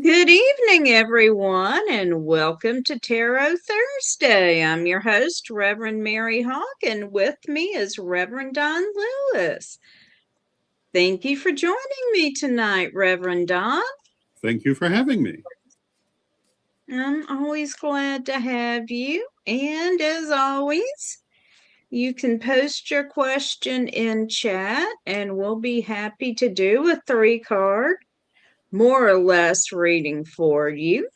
Good evening, everyone, and welcome to Tarot Thursday. I'm your host, Reverend Mary Hawk, and with me is Reverend Don Lewis. Thank you for joining me tonight, Reverend Don. Thank you for having me. I'm always glad to have you, and as always, you can post your question in chat, and we'll be happy to do a 3-card, more or less reading for you.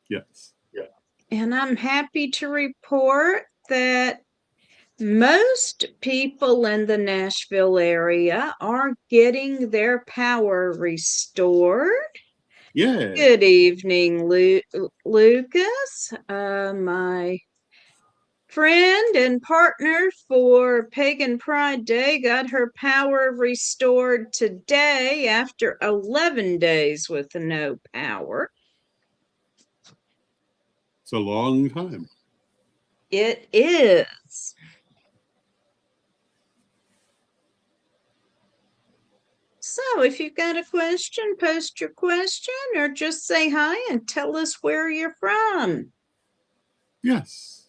Yes. And I'm happy to report that most people in the Nashville area are getting their power restored. Yeah. Good evening, Lucas, my friend and partner for Pagan Pride Day, got her power restored today after 11 days with no power. It's a long time. It is. So if you've got a question, post your question or just say hi and tell us where you're from Yes.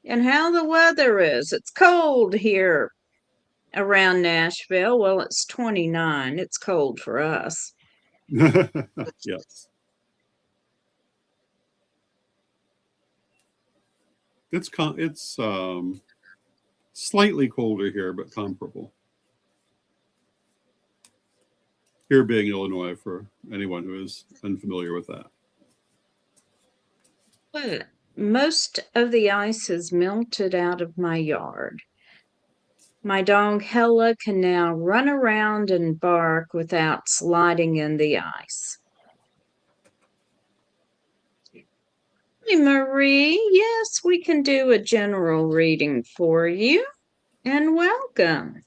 and how the weather is. It's cold here around Nashville. Well, it's 29. It's cold for us. Yes. It's slightly colder here, but comparable. Here being Illinois, for anyone who is unfamiliar with that. Well, most of the ice has melted out of my yard. My dog Hella can now run around and bark without sliding in the ice. Hey, Marie, yes, we can do a general reading for you, and welcome.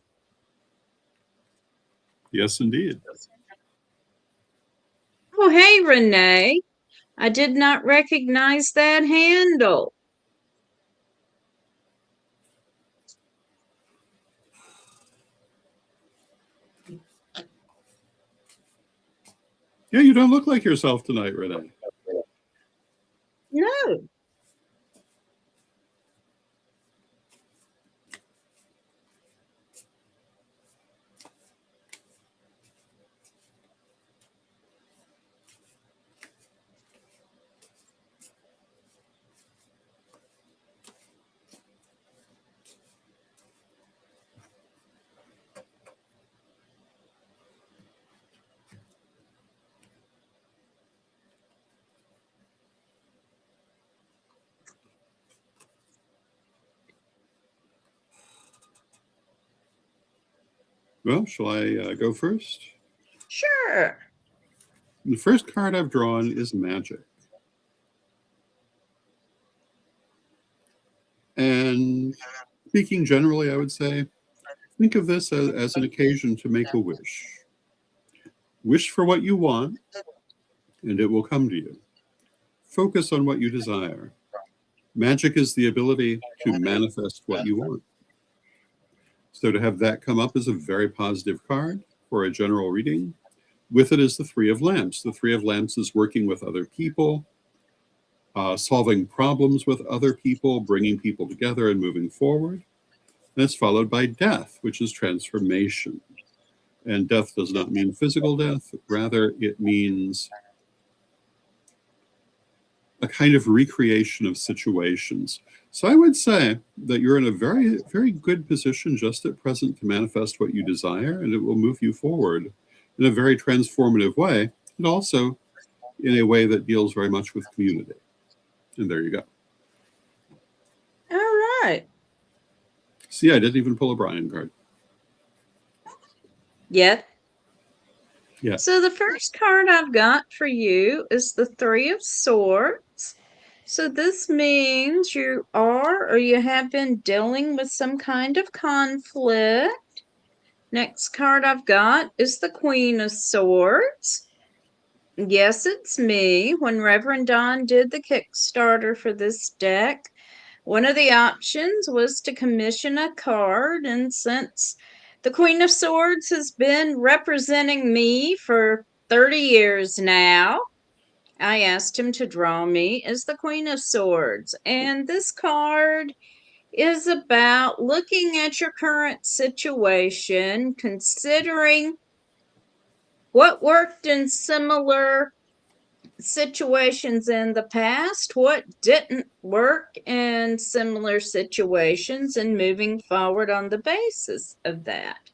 Yes, indeed. Oh, hey, Renee, I did not recognize that handle. Yeah, you don't look like yourself tonight, Renee. No. Well, shall I go first? Sure. The first card I've drawn is Magic. And speaking generally, I would say, think of this as an occasion to make a wish. Wish for what you want, and it will come to you. Focus on what you desire. Magic is the ability to manifest what you want. So to have that come up is a very positive card for a general reading. With it is the Three of Lamps. The Three of Lamps is working with other people, solving problems with other people, bringing people together and moving forward. And it's followed by death, which is transformation. And death does not mean physical death, rather, it means a kind of recreation of situations. So I would say that you're in a very, very good position just at present to manifest what you desire, and it will move you forward in a very transformative way, and also in a way that deals very much with community. And there you go. All right. See, I didn't even pull a Brian card. Yet. Yeah. So the first card I've got for you is the Three of Swords. So this means you are or you have been dealing with some kind of conflict. Next card I've got is the Queen of Swords. Yes, it's me. When Reverend Don did the Kickstarter for this deck, one of the options was to commission a card, and since the Queen of Swords has been representing me for 30 years now. I asked him to draw me as the Queen of Swords. And this card is about looking at your current situation, considering what worked in similar situations in the past, what didn't work in similar situations, and moving forward on the basis of that.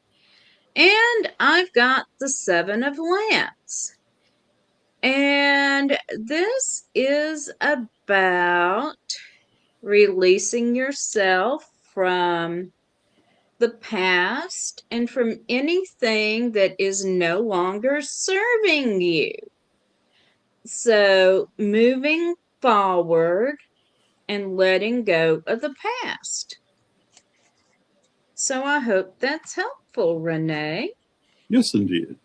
And I've got the Seven of Lamps. And this is about releasing yourself from the past and from anything that is no longer serving you. So moving forward and letting go of the past. So I hope that's helpful, Renee. Yes, indeed.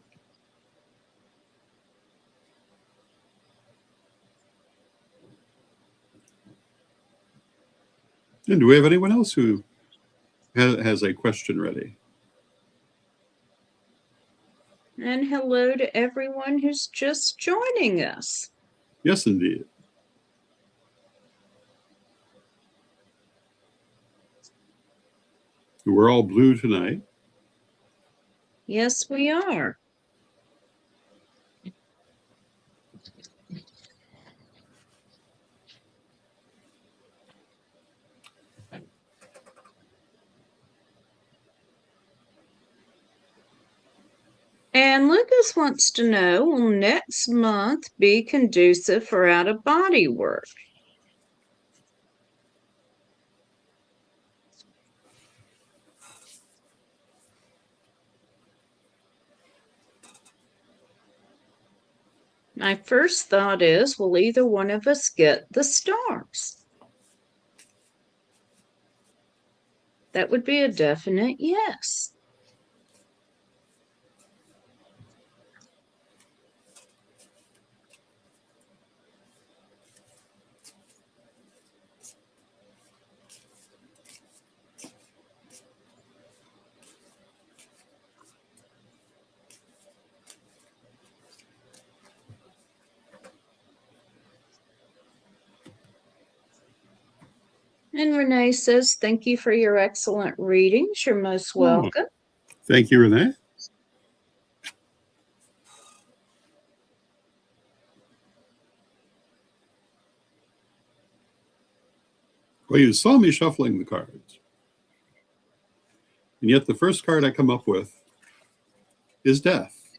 And do we have anyone else who has a question ready? And hello to everyone who's just joining us. Yes, indeed. We're all blue tonight. Yes, we are. And Lucas wants to know, will next month be conducive for out-of-body work? My first thought is, will either one of us get the stars? That would be a definite yes. And Renee says, thank you for your excellent readings. You're most welcome. Thank you, Renee. Well, you saw me shuffling the cards. And yet the first card I come up with is Death,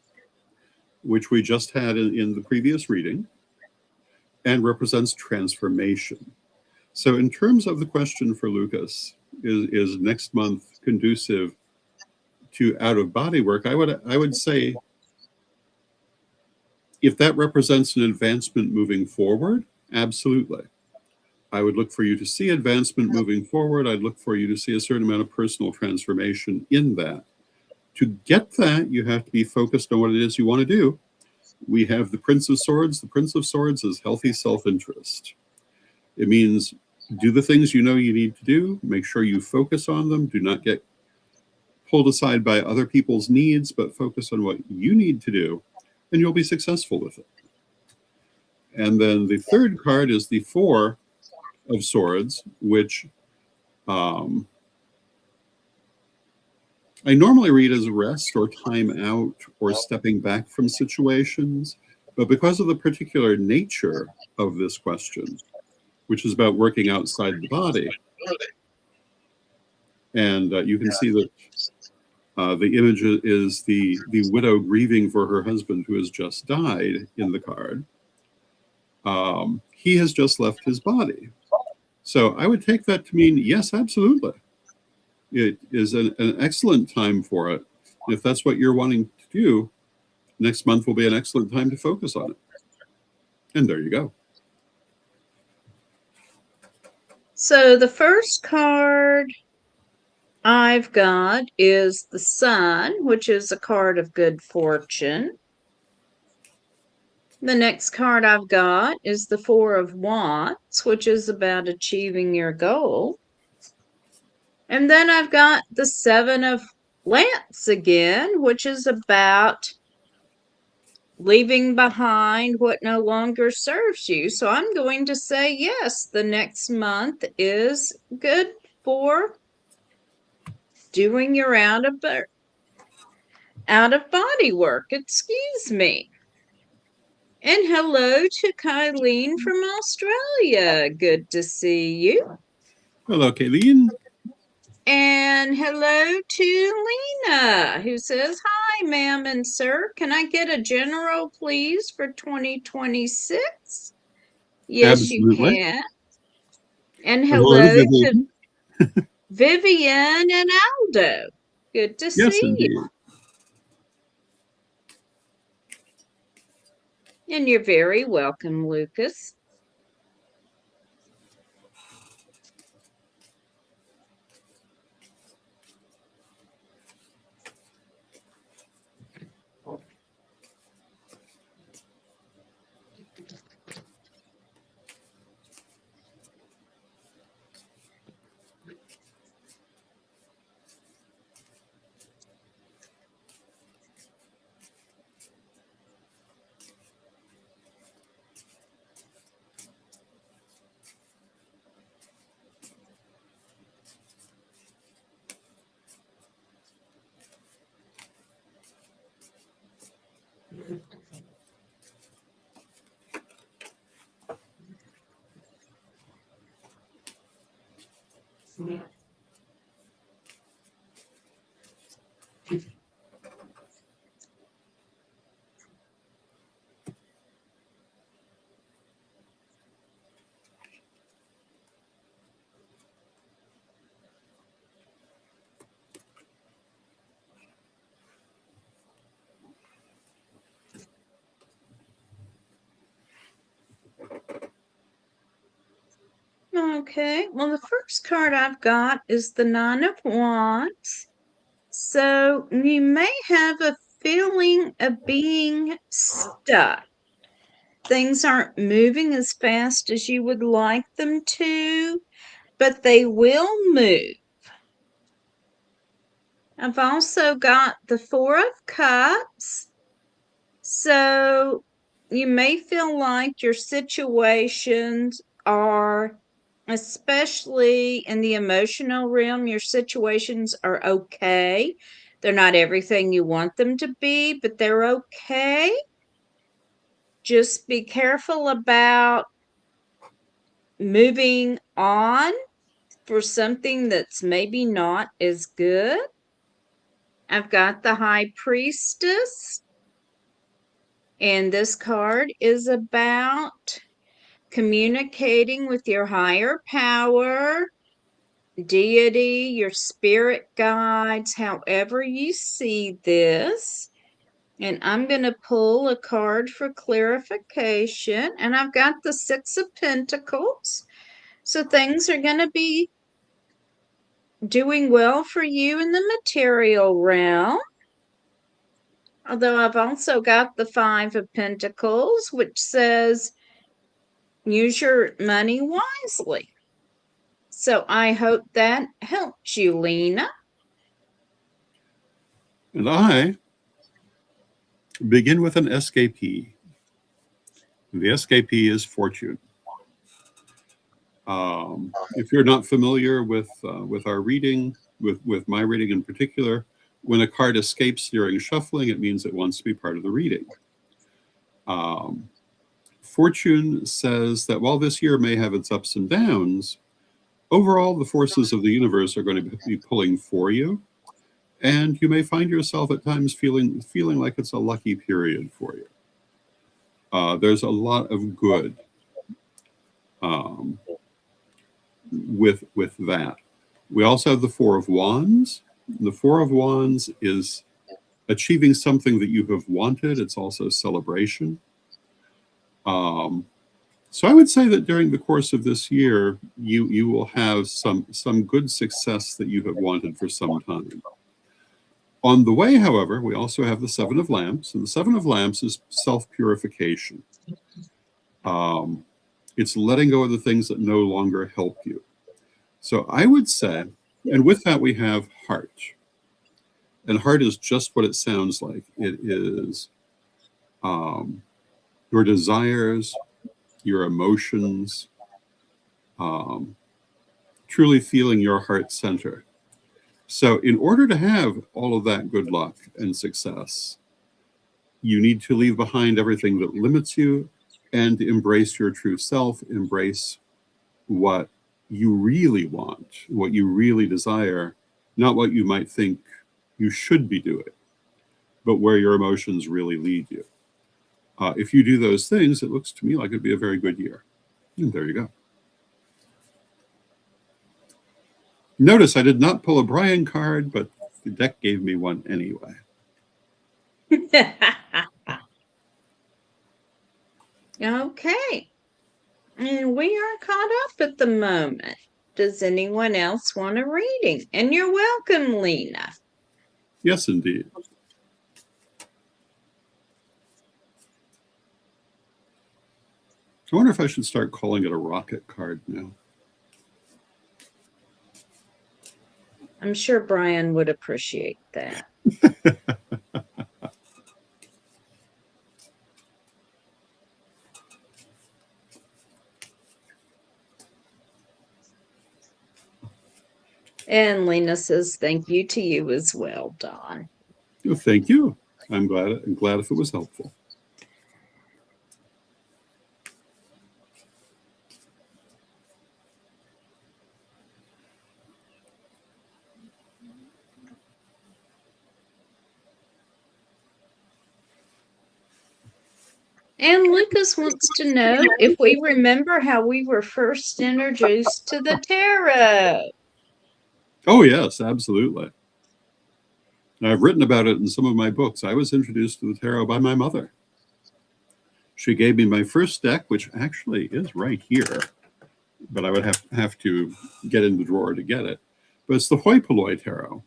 which we just had in the previous reading, and represents transformation. So in terms of the question for Lucas, is next month conducive to out-of-body work? I would say, if that represents an advancement moving forward, absolutely. I would look for you to see advancement moving forward. I'd look for you to see a certain amount of personal transformation in that. To get that, you have to be focused on what it is you want to do. We have the Prince of Swords. The Prince of Swords is healthy self-interest. It means do the things you know you need to do. Make sure you focus on them. Do not get pulled aside by other people's needs, but focus on what you need to do, and you'll be successful with it. And then the third card is the Four of Swords, which I normally read as rest or time out or stepping back from situations. But because of the particular nature of this question, which is about working outside the body, and you can see that the image is the widow grieving for her husband who has just died in the card. He has just left his body. So I would take that to mean, yes, absolutely. It is an excellent time for it. If that's what you're wanting to do, next month will be an excellent time to focus on it. And there you go. So the first card I've got is the Sun, which is a card of good fortune. The next card I've got is the Four of Wands, which is about achieving your goal. And then I've got the Seven of Lamps again, which is about leaving behind what no longer serves you. So I'm going to say yes, the next month is good for doing your out of body work. Excuse me. And hello to Kylene from Australia. Good to see you. Hello, Kayleen. And hello to Lena, who says, hi, ma'am and sir. Can I get a general, please, for 2026? Yes, you Absolutely. can. And Hello to hello to Vivian. Vivian and Aldo. Good to Yes, see you. indeed. And you're very welcome, Lucas. Okay, well, the first card I've got is the Nine of Wands. So you may have a feeling of being stuck. Things aren't moving as fast as you would like them to, but they will move. I've also got the Four of Cups. So you may feel like your situations are, especially in the emotional realm, your situations are okay. They're not everything you want them to be, but they're okay. Just be careful about moving on for something that's maybe not as good. I've got the High Priestess, and this card is about communicating with your higher power, deity, your spirit guides, however you see this. And I'm going to pull a card for clarification. And I've got the Six of Pentacles. So things are going to be doing well for you in the material realm. Although I've also got the Five of Pentacles, which says use your money wisely. So I hope that helps you, Lena. And I begin with an SKP. The SKP is Fortune. If you're not familiar with our reading, with my reading in particular, when a card escapes during shuffling, it means it wants to be part of the reading. Fortune says that while this year may have its ups and downs, overall the forces of the universe are going to be pulling for you, and you may find yourself at times feeling like it's a lucky period for you. There's a lot of good with that. We also have the Four of Wands. The Four of Wands is achieving something that you have wanted. It's also celebration. So I would say that during the course of this year, you will have some good success that you have wanted for some time. On the way, however, we also have the Seven of Lamps, and the Seven of Lamps is self-purification. It's letting go of the things that no longer help you. So I would say, and with that we have Heart. And Heart is just what it sounds like. It is um, your desires, your emotions, um, truly feeling your heart center. So, in order to have all of that good luck and success, you need to leave behind everything that limits you and embrace your true self, embrace what you really want, what you really desire, not what you might think you should be doing, but where your emotions really lead you. If you do those things, it looks to me like it'd be a very good year. And there you go. Notice I did not pull a Brian card, but the deck gave me one anyway. Okay. And we are caught up at the moment. Does anyone else want a reading? And you're welcome, Lena. Yes, indeed. I wonder if I should start calling it a rocket card now. I'm sure Brian would appreciate that. And Lena says thank you to you as well, Don. Well, thank you. I'm glad if it was helpful. And Lucas wants to know if we remember how we were first introduced to the tarot. Oh, yes, absolutely. I've written about it in some of my books. I was introduced to the tarot by my mother. She gave me my first deck, which actually is right here, but I would have to get in the drawer to get it. But it's the Hoi Polloi Tarot.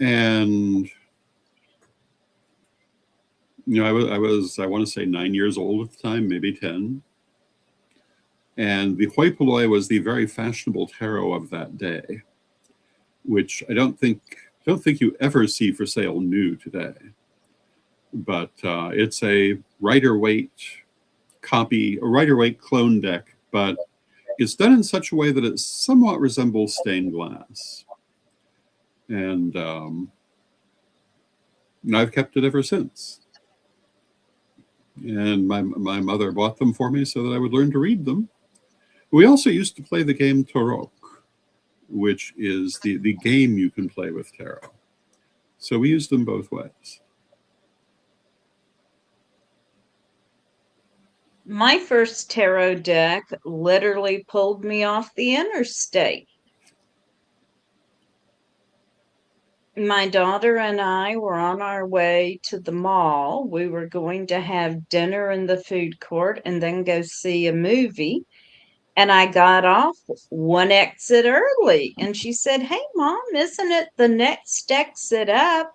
And I want to say 9 years old at the time, maybe 10. And the Hoi Polloi was the very fashionable tarot of that day, which I don't think you ever see for sale new today. But it's a Rider-Waite copy, a Rider-Waite clone deck, but it's done in such a way that it somewhat resembles stained glass. And I've kept it ever since. And my mother bought them for me so that I would learn to read them. We also used to play the game Torok, which is the game you can play with tarot. So we used them both ways. My first tarot deck literally pulled me off the interstate. My daughter and I were on our way to the mall. We were going to have dinner in the food court and then go see a movie. And I got off one exit early. And she said, "Hey, Mom, isn't it the next exit up?"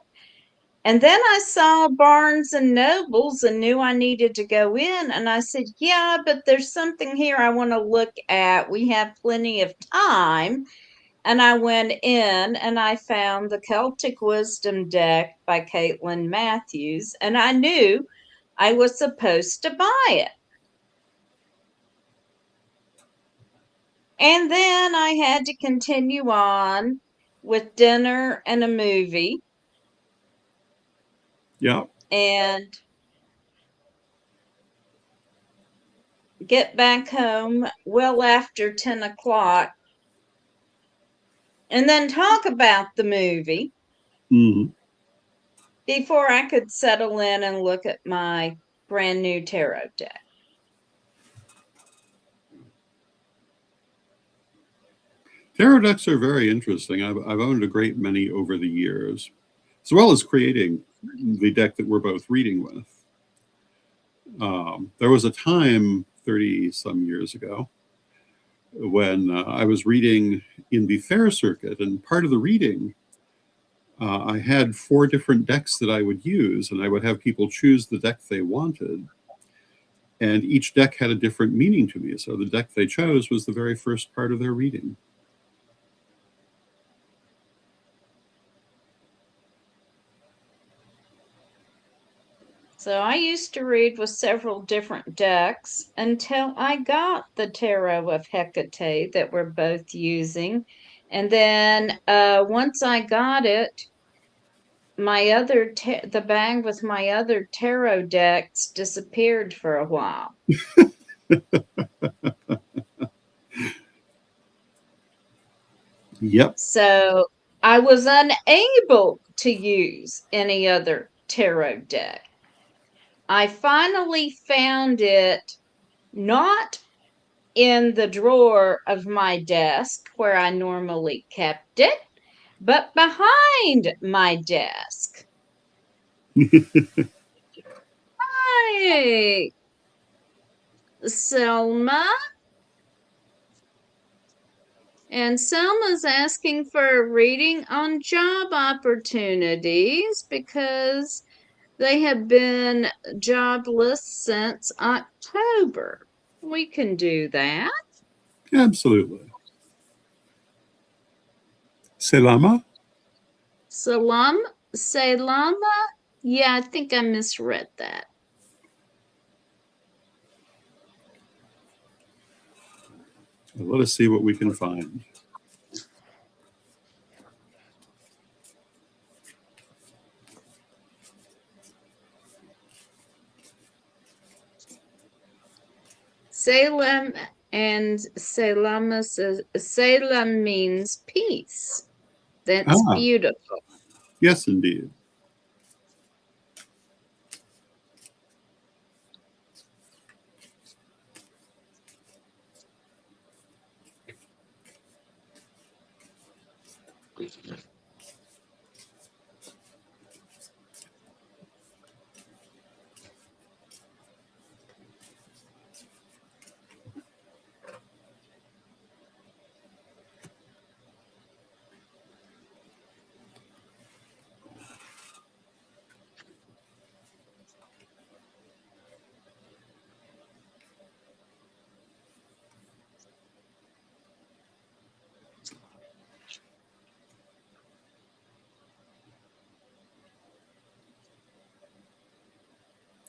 And then I saw Barnes and Nobles and knew I needed to go in. And I said, "Yeah, but there's something here I want to look at. We have plenty of time." And I went in and I found the Celtic Wisdom deck by Caitlin Matthews. And I knew I was supposed to buy it. And then I had to continue on with dinner and a movie. Yeah. And get back home well after 10 o'clock. And then talk about the movie before I could settle in and look at my brand new tarot deck. Tarot decks are very interesting. I've owned a great many over the years, as well as creating the deck that we're both reading with. There was a time 30 some years ago when I was reading in the fair circuit, and part of the reading, I had 4 different decks that I would use, and I would have people choose the deck they wanted. And each deck had a different meaning to me. So the deck they chose was the very first part of their reading. So I used to read with several different decks until I got the Tarot of Hecate that we're both using. And then once I got it, the bag with my other tarot decks disappeared for a while. Yep. So I was unable to use any other tarot deck. I finally found it not in the drawer of my desk where I normally kept it, but behind my desk. Hi, Selma. And Selma's asking for a reading on job opportunities because they have been jobless since October. We can do that. Absolutely. Selama? Selama? Yeah, I think I misread that. Let us see what we can find. Salem and Salem means peace. That's beautiful. Yes, indeed.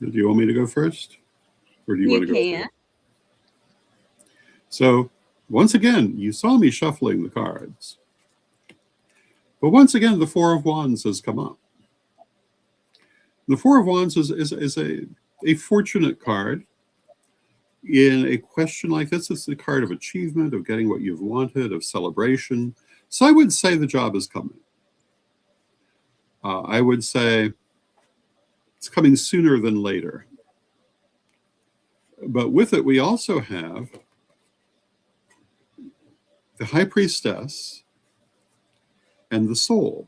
Do you want me to go first? Or do you want to go first? So, once again, you saw me shuffling the cards. But once again, the Four of Wands has come up. The Four of Wands is a fortunate card. In a question like this, it's a card of achievement, of getting what you've wanted, of celebration. So I would say the job is coming. I would say it's coming sooner than later. But with it, we also have the High Priestess and the Soul.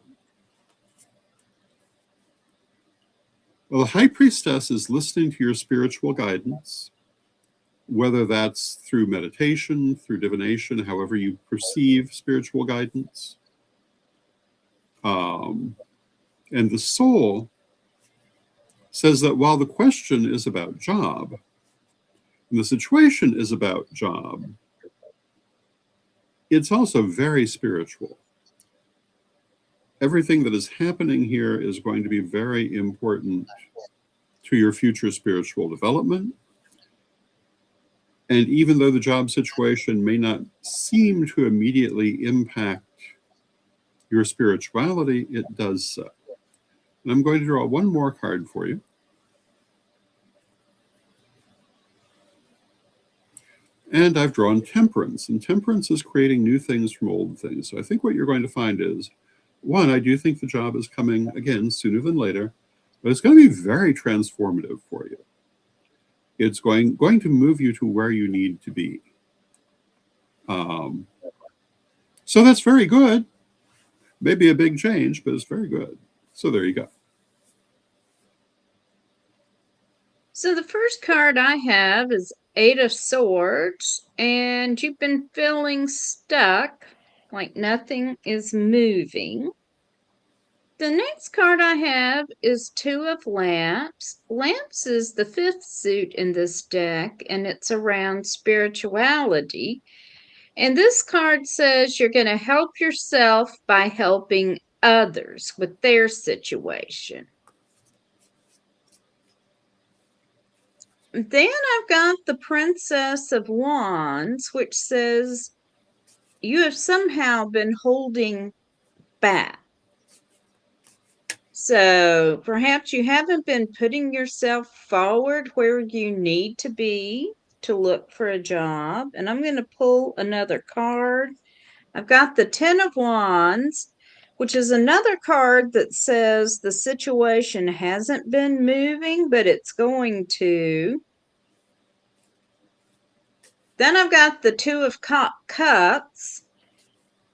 Well, the High Priestess is listening to your spiritual guidance, whether that's through meditation, through divination, however you perceive spiritual guidance. And the Soul says that while the question is about job, and the situation is about job, it's also very spiritual. Everything that is happening here is going to be very important to your future spiritual development. And even though the job situation may not seem to immediately impact your spirituality, it does so. And I'm going to draw one more card for you. And I've drawn Temperance. And Temperance is creating new things from old things. So I think what you're going to find is, one, I do think the job is coming, again, sooner than later, but it's going to be very transformative for you. It's going to move you to where you need to be. So that's very good. Maybe a big change, but it's very good. So there you go. So the first card I have is Eight of Swords, and you've been feeling stuck, like nothing is moving. The next card I have is Two of Lamps. Lamps is the fifth suit in this deck, and it's around spirituality. And this card says you're going to help yourself by helping others with their situation. Then I've got the Princess of Wands, which says you have somehow been holding back. So perhaps you haven't been putting yourself forward where you need to be to look for a job. And I'm going to pull another card. I've got the Ten of Wands, which is another card that says the situation hasn't been moving, but it's going to. Then I've got the Two of Cups,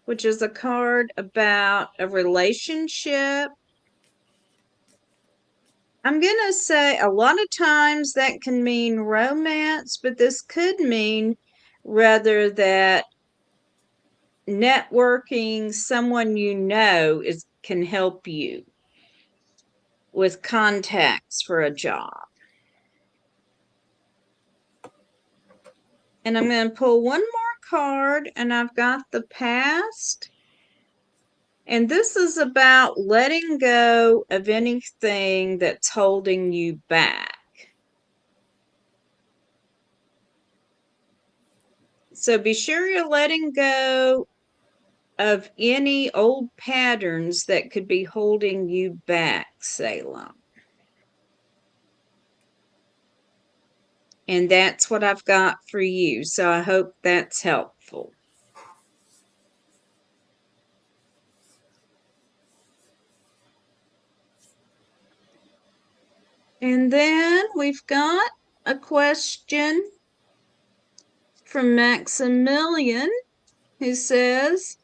which is a card about a relationship. I'm going to say a lot of times that can mean romance, but this could mean rather that networking, someone you know can help you with contacts for a job. And I'm going to pull one more card, and I've got the Past. And this is about letting go of anything that's holding you back. So be sure you're letting go of any old patterns that could be holding you back, Salem. And that's what I've got for you. So I hope that's helpful. And then we've got a question from Maximilian, who says,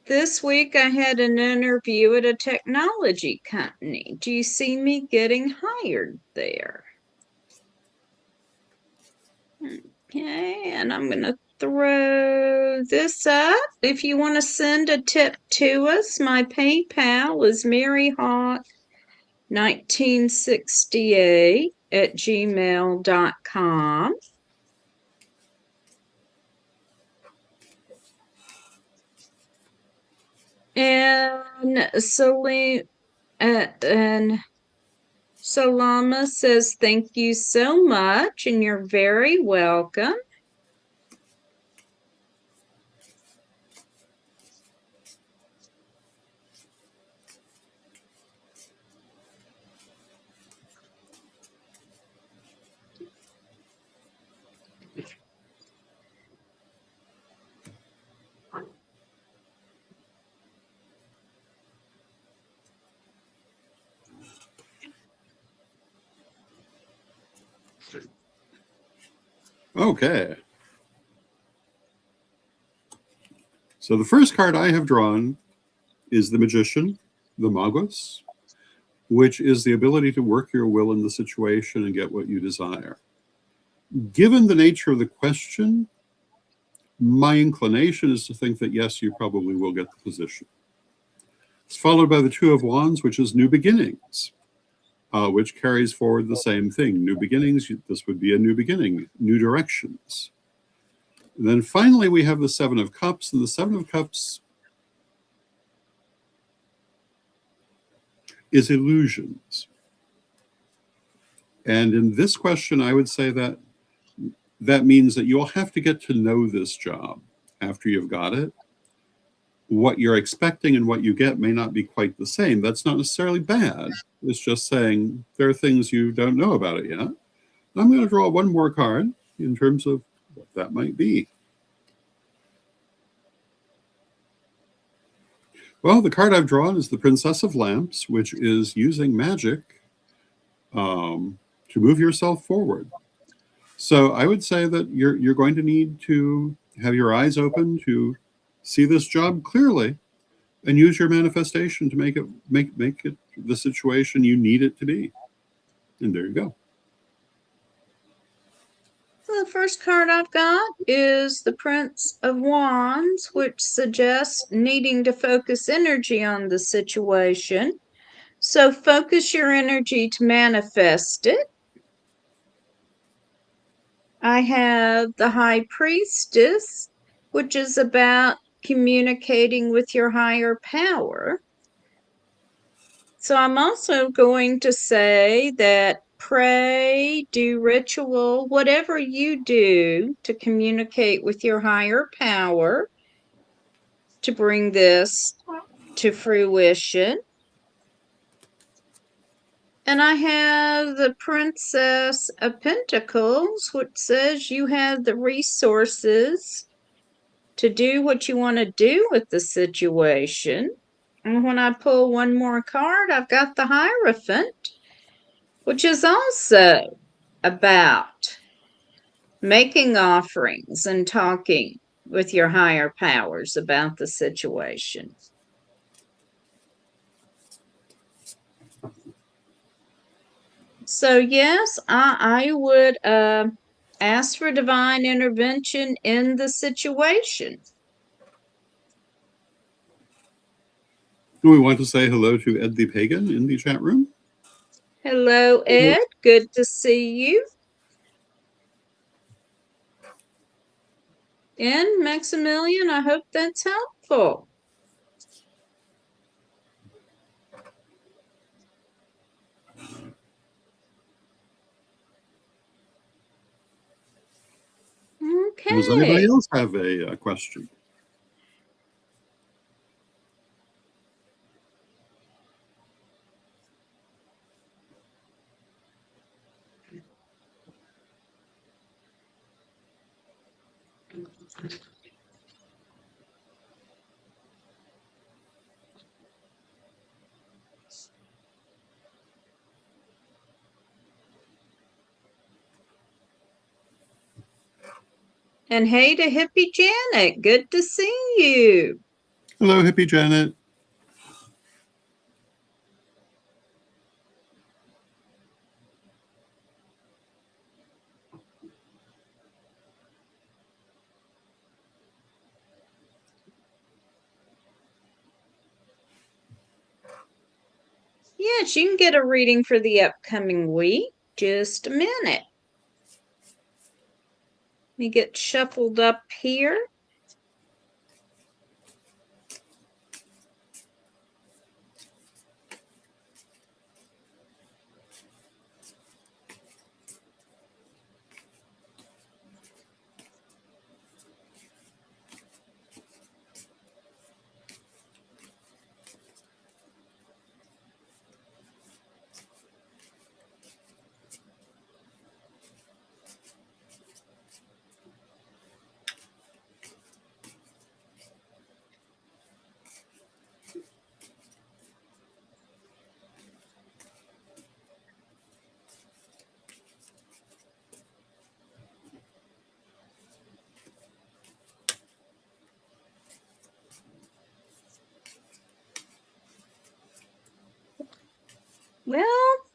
this week I had an interview at a technology company. Do you see me getting hired there? Okay, and I'm going to throw this up. If you want to send a tip to us, my PayPal is maryhawk1968@gmail.com. And Salama says, thank you so much, and you're very welcome. Okay. So the first card I have drawn is the Magician, the Magus, which is the ability to work your will in the situation and get what you desire. Given the nature of the question, my inclination is to think that yes, you probably will get the position. It's followed by the Two of Wands, which is new beginnings, which carries forward the same thing. New beginnings, this would be a new beginning, new directions. And then finally, we have the Seven of Cups, and the Seven of Cups is illusions. And in this question, I would say that that means that you'll have to get to know this job after you've got it. What you're expecting and what you get may not be quite the same. That's not necessarily bad. It's just saying there are things you don't know about it yet. I'm going to draw one more card in terms of what that might be. Well, the card I've drawn is the Princess of Lamps, which is using magic to move yourself forward. So I would say that you're going to need to have your eyes open to see this job clearly and use your manifestation to make it the situation you need it to be. And there you go. The first card I've got is the Prince of Wands, which suggests needing to focus energy on the situation. So focus your energy to manifest it. I have the High Priestess, which is about communicating with your higher power. So I'm also going to say that pray, do ritual, whatever you do to communicate with your higher power to bring this to fruition. And I have the Princess of Pentacles, which says you have the resources to do what you want to do with the situation. And when I pull one more card, I've got the Hierophant, which is also about making offerings and talking with your higher powers about the situation. So yes, I would ask for divine intervention in the situation. Do we want to say hello to Ed the Pagan in the chat room? Hello, Ed. Good to see you. And Maximilian, I hope that's helpful. Okay. Does anybody else have a question? And hey to Hippie Janet, good to see you. Hello, Hippie Janet. Yes, you can get a reading for the upcoming week. Just a minute. Let me get shuffled up here. Well,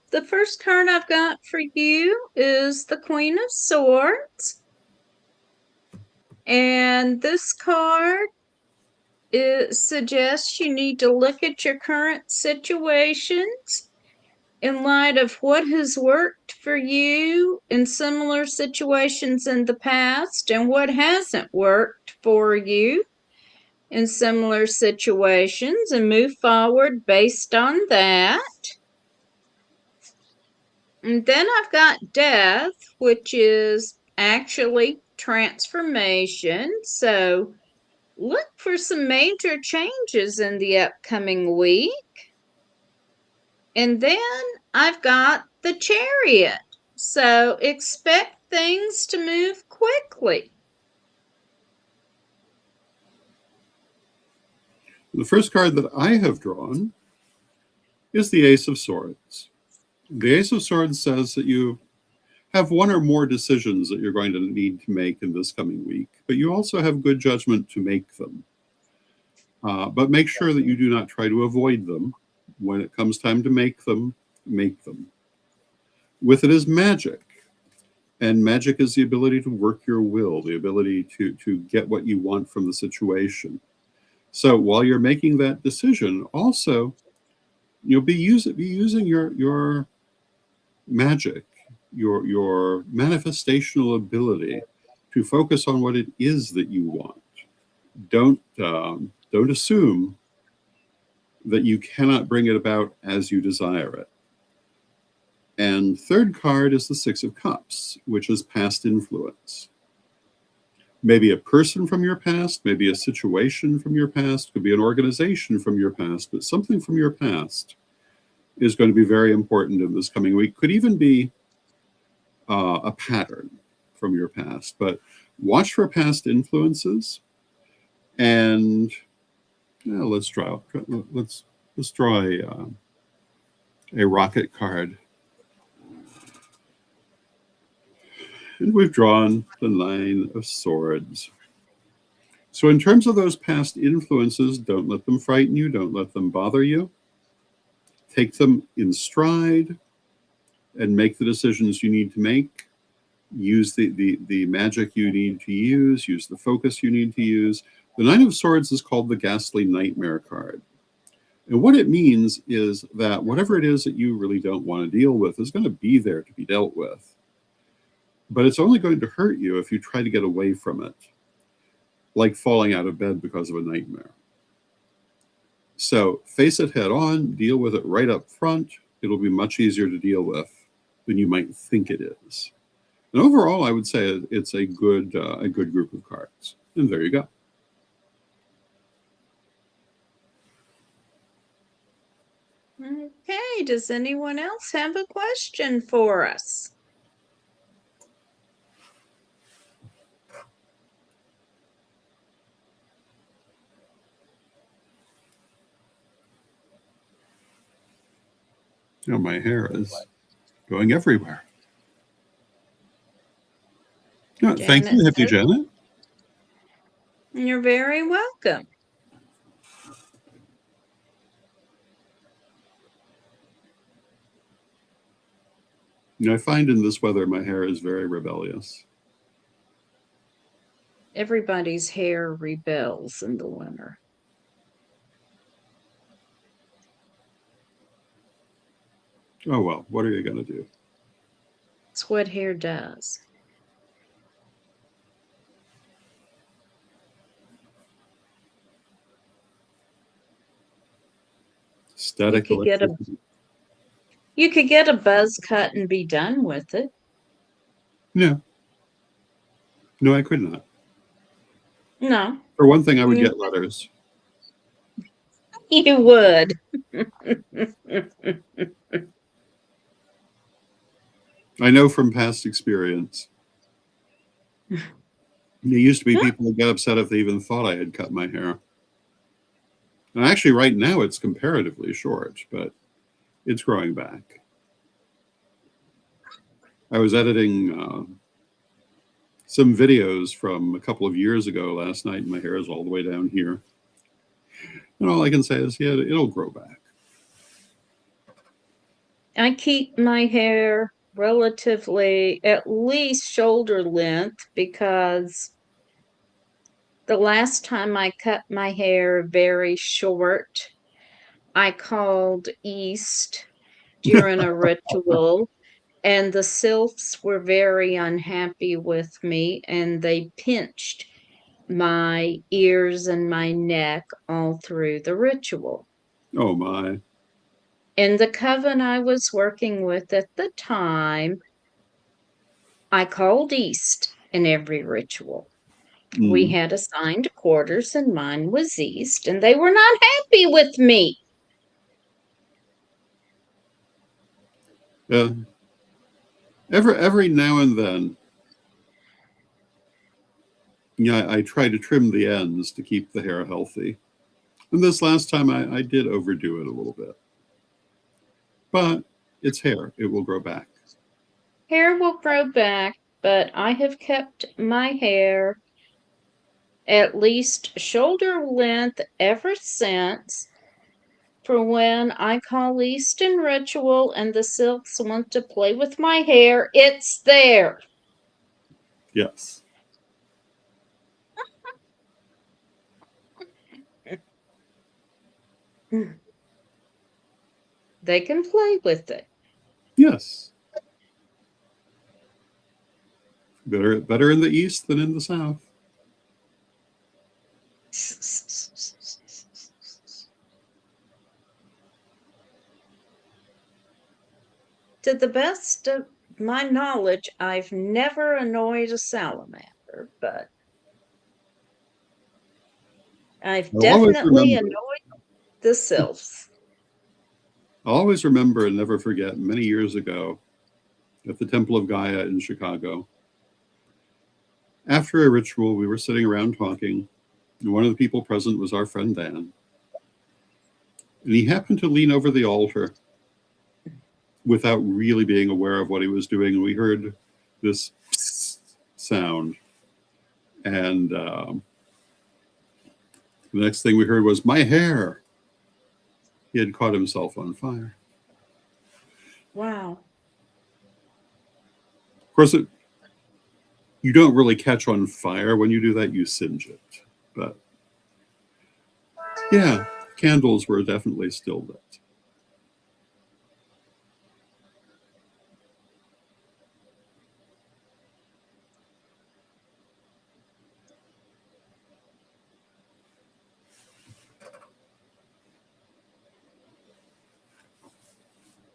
the first card I've got for you is the Queen of Swords. And this card, it suggests you need to look at your current situations in light of what has worked for you in similar situations in the past and what hasn't worked for you in similar situations, and move forward based on that. And then I've got Death, which is actually transformation. So look for some major changes in the upcoming week. And then I've got the Chariot. So expect things to move quickly. The first card that I have drawn is the Ace of Swords. The Ace of Swords says that you have one or more decisions that you're going to need to make in this coming week, but you also have good judgment to make them. But make sure that you do not try to avoid them. When it comes time to make them, make them. With it is magic. And magic is the ability to work your will, the ability to get what you want from the situation. So while you're making that decision, also, you'll be using your magic, your manifestational ability to focus on what it is that you want. Don't assume that you cannot bring it about as you desire it. And third card is the Six of Cups, which is past influence. Maybe a person from your past, maybe a situation from your past, could be an organization from your past, but something from your past is going to be very important in this coming week. Could even be a pattern from your past, but watch for past influences. And let's draw a rocket card. And we've drawn the Nine of Swords. So in terms of those past influences, don't let them frighten you. Don't let them bother you. Take them in stride and make the decisions you need to make. Use the magic you need to use. Use the focus you need to use. The Nine of Swords is called the Ghastly Nightmare card. And what it means is that whatever it is that you really don't want to deal with is going to be there to be dealt with. But it's only going to hurt you if you try to get away from it, like falling out of bed because of a nightmare. So face it head on, deal with it right up front. It'll be much easier to deal with than you might think it is. And overall, I would say it's a good group of cards. And there you go. Okay, does anyone else have a question for us? Now my hair is going everywhere. Thank you, Hippie Janet. You're very welcome. I find in this weather my hair is very rebellious. Everybody's hair rebels in the winter. Oh, well, what are you going to do? It's what hair does. Static electricity. You could get a buzz cut and be done with it. No. No, I could not. No. For one thing, I would get letters. You would. I know from past experience. There used to be people who get upset if they even thought I had cut my hair. And actually, right now, it's comparatively short, but it's growing back. I was editing some videos from a couple of years ago last night, and my hair is all the way down here. And all I can say is, yeah, it'll grow back. I keep my hair relatively at least shoulder length because the last time I cut my hair very short, I called East during a ritual, and the sylphs were very unhappy with me, and they pinched my ears and my neck all through the ritual. Oh, my. In the coven I was working with at the time, I called East in every ritual. We had assigned quarters, and mine was East, and they were not happy with me. Yeah. Every now and then, I try to trim the ends to keep the hair healthy. And this last time, I did overdo it a little bit. But it's hair. It will grow back. Hair will grow back, but I have kept my hair at least shoulder length ever since. For when I call East in ritual and the sylphs want to play with my hair, it's there. Yes. They can play with it. Yes. Better in the East than in the South. To the best of my knowledge, I've never annoyed a salamander, but I've I'll always definitely remember. annoyed the sylphs. I'll always remember and never forget many years ago at the Temple of Gaia in Chicago. After a ritual, we were sitting around talking, and one of the people present was our friend Dan. And he happened to lean over the altar without really being aware of what he was doing. And we heard this sound. And the next thing we heard was, "My hair." He had caught himself on fire. Wow. Of course, you don't really catch on fire when you do that, you singe it. But yeah, candles were definitely still lit.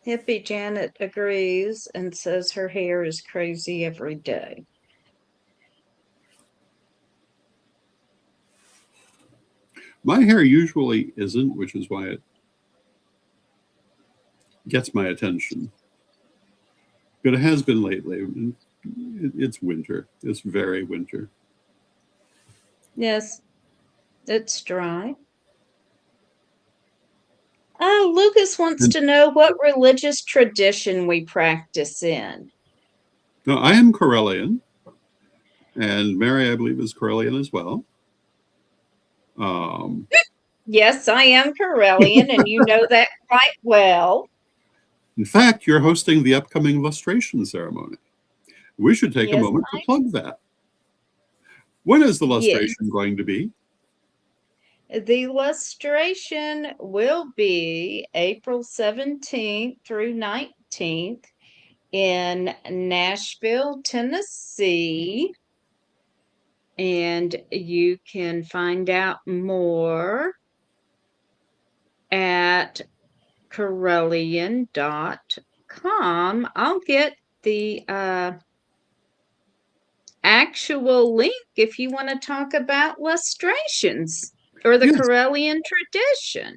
Hippie Janet agrees and says her hair is crazy every day. My hair usually isn't, which is why it gets my attention. But it has been lately. It's winter. It's very winter. Yes, it's dry. Oh, Lucas wants And to know what religious tradition we practice in. no, I am Corellian, and Mary, I believe, is Corellian as well. Yes, I am Corellian, and you know that quite well. In fact, you're hosting the upcoming lustration ceremony. We should take a Yes, moment to plug that. When is the yes. lustration going to be? The lustration will be April 17th through 19th in Nashville, Tennessee. And you can find out more at Corellian.com. I'll get the actual link if you want to talk about lustrations or the Yes. Corellian tradition.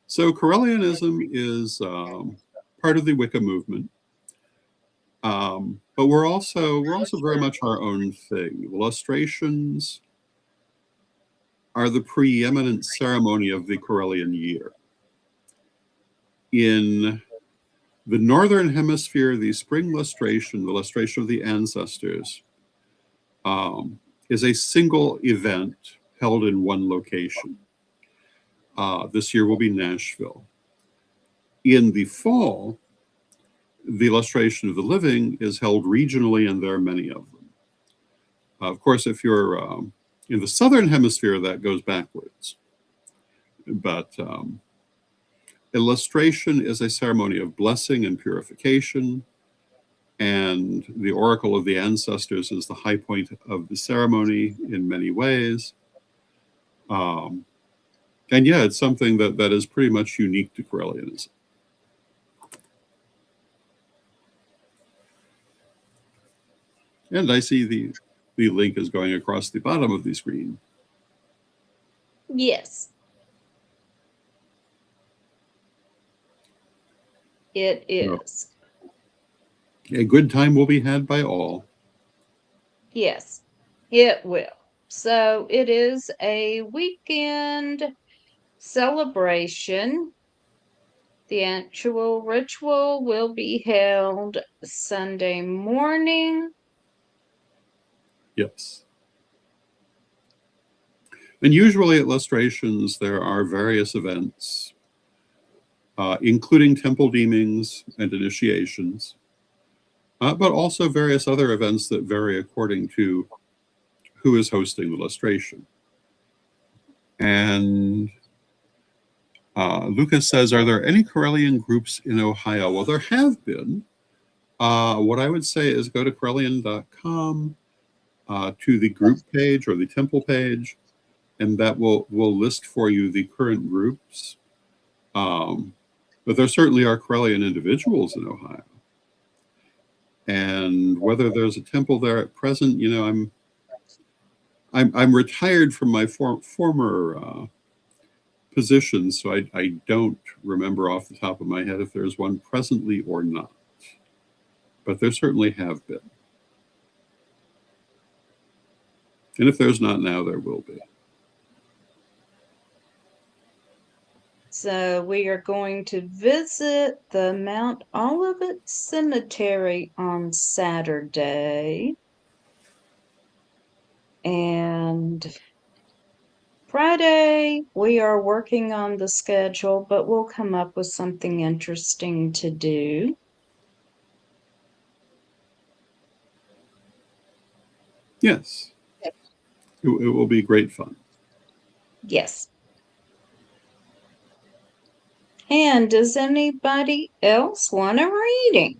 So Corellianism is part of the Wicca movement. But we're also very much our own thing. Lustrations are the preeminent ceremony of the Corellian year. In the Northern Hemisphere, the spring lustration, the lustration of the ancestors, is a single event held in one location. This year will be Nashville. In the fall, the lustration of the living is held regionally, and there are many of them. Of course, if you're in the Southern Hemisphere, that goes backwards. But illustration is a ceremony of blessing and purification, and the oracle of the ancestors is the high point of the ceremony in many ways. And yeah, it's something that is pretty much unique to Corellianism. And I see the link is going across the bottom of the screen. Yes. It is. A good time will be had by all. Yes, it will. So it is a weekend celebration. The actual ritual will be held Sunday morning. Yes. And usually at lustrations, there are various events, including temple deemings and initiations, but also various other events that vary according to who is hosting the lustration. And Lucas says, are there any Corellian groups in Ohio? Well, there have been. What I would say is go to Corellian.com to the group page or the temple page, and that will list for you the current groups. But there certainly are Corellian individuals in Ohio. And whether there's a temple there at present, I'm retired from my former position, so I don't remember off the top of my head if there's one presently or not. But there certainly have been. And if there's not now, there will be. So we are going to visit the Mount Olivet Cemetery on Saturday. And Friday, we are working on the schedule, but we'll come up with something interesting to do. Yes. It will be great fun. Yes. And does anybody else want a reading?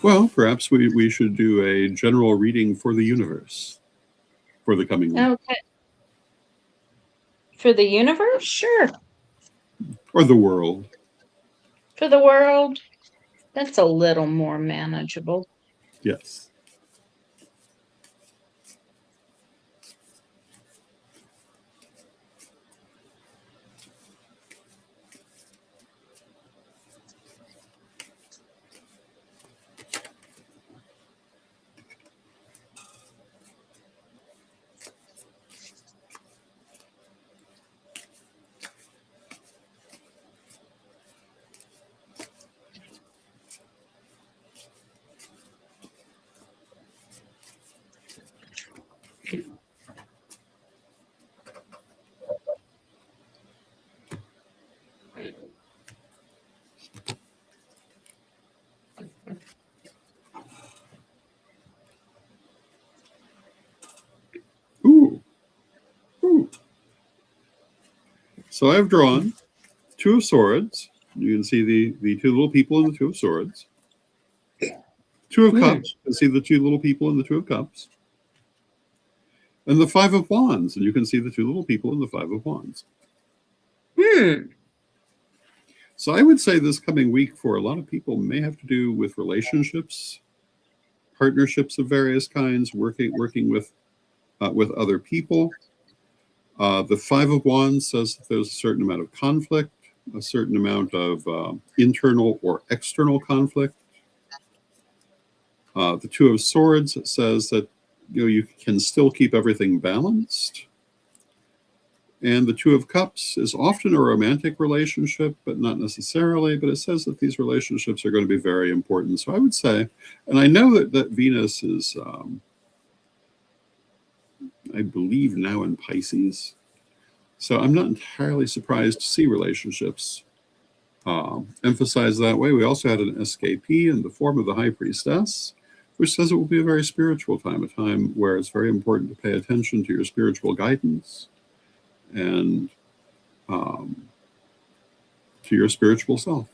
Well, perhaps we should do a general reading for the universe for the coming week. Okay. For the universe? Sure. Or the world. For the world? That's a little more manageable. Yes. Ooh. Ooh. So I've drawn Two of Swords. You can see the two little people in the Two of Swords. Two of Cups. You can see the two little people in the Two of Cups. And the Five of Wands. And you can see the two little people in the Five of Wands. So I would say this coming week for a lot of people may have to do with relationships, partnerships of various kinds, working with other people. The Five of Wands says that there's a certain amount of conflict, a certain amount of internal or external conflict. The Two of Swords says that you can still keep everything balanced. And the Two of Cups is often a romantic relationship, but not necessarily. But it says that these relationships are going to be very important. So I would say, and I know that Venus is, I believe, now in Pisces. So I'm not entirely surprised to see relationships emphasized that way. We also had an SKP in the form of the High Priestess, which says it will be a very spiritual time, a time where it's very important to pay attention to your spiritual guidance and to your spiritual self.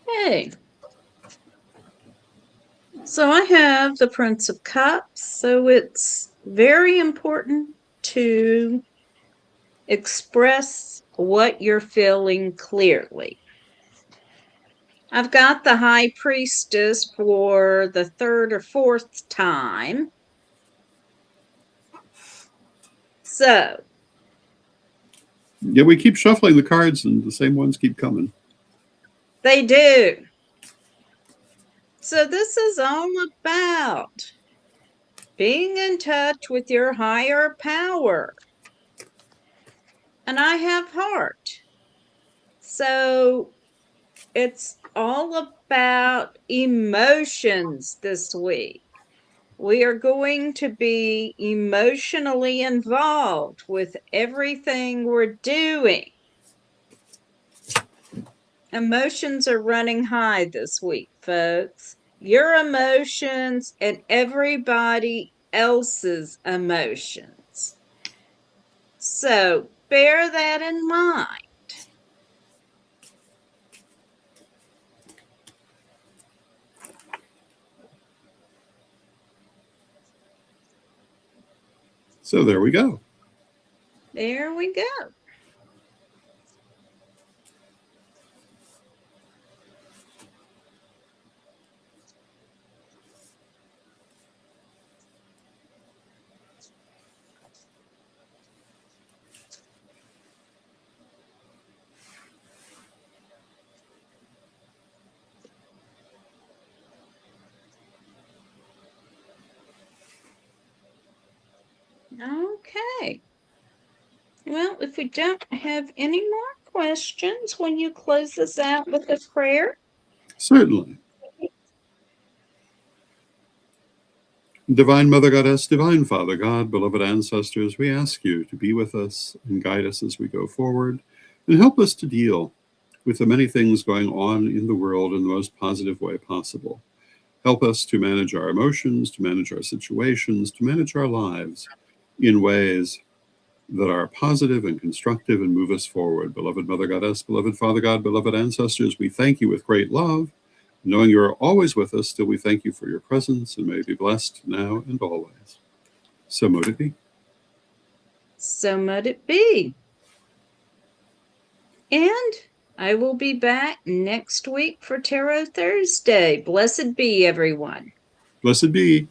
Hey. So I have the Prince of Cups. So it's very important to express what you're feeling clearly. I've got the High Priestess for the third or fourth time. So. Yeah, we keep shuffling the cards and the same ones keep coming. They do. So this is all about being in touch with your higher power. And I have heart. So it's all about emotions this week. We are going to be emotionally involved with everything we're doing. Emotions are running high this week, folks. Your emotions and everybody else's emotions. So bear that in mind. So there we go. There we go. Okay. Well, if we don't have any more questions, will you close this out with a prayer? Certainly. Divine Mother Goddess, Divine Father God, beloved ancestors, we ask you to be with us and guide us as we go forward and help us to deal with the many things going on in the world in the most positive way possible. Help us to manage our emotions, to manage our situations, to manage our lives in ways that are positive and constructive and move us forward. Beloved Mother Goddess, beloved Father God, beloved ancestors, we thank you with great love. Knowing you are always with us, still we thank you for your presence and may you be blessed now and always. So mote it be. So might it be. And I will be back next week for Tarot Thursday. Blessed be, everyone. Blessed be.